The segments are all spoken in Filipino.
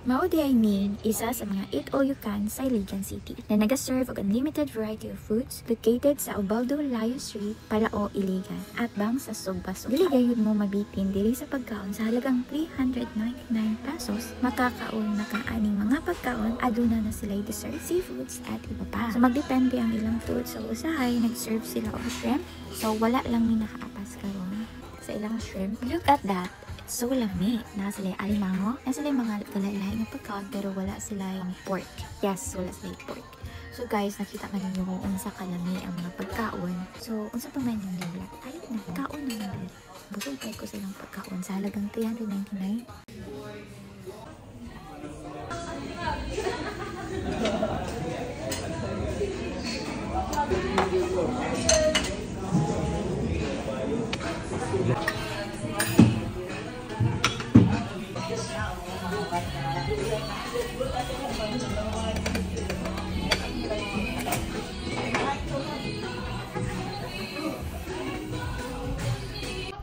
Mao diay ni isa sa mga 8 all-you-can sa Iligan City na nag-serve og unlimited variety of foods located sa Ubaldo Layo Street, Palao, Iligan at bang sa Sugbaso. Dili gayud mo mabitin diri sa pagkaon sa halagang 399 pesos. Makakaon na kaaning mga pagkaon, aduna na sila dessert, seafoods at iba pa. So magdepende ang ilang food. So usahay nag-serve sila og shrimp. So wala lang ni nakaapas karon sa ilang shrimp. Look at that. So lami, nasa sila alimango, nasa sila mga galay-lahi ng pagkaon pero wala sila yung pork. Yes, wala sila yung pork. So guys, nakita ka ninyo kung unsa kalami ang mga pagkaon. So, unsa pa man yung nila? Ayun na, kaon na nila. Busog kayo ko silang pagkaon sa halagang 399.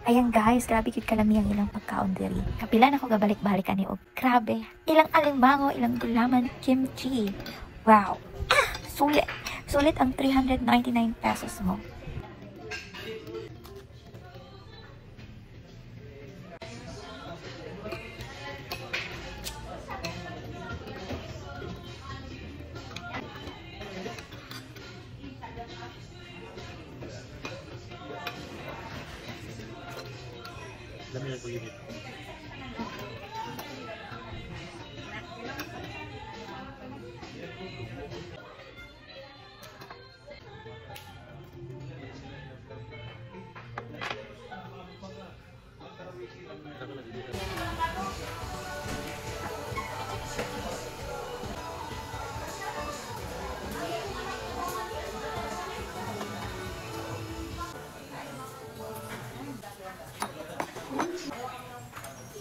Ayan guys, grabe cute kalami ang ilang pagkaon diri. Kapila na ko gabalik-balik ani og grabe. Ilang alimango, ilang gulaman, kimchi. Wow. Sulit. Sulit ang 399 pesos mo. Dami na po yun ito.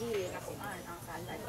Nakuhaan ang salad.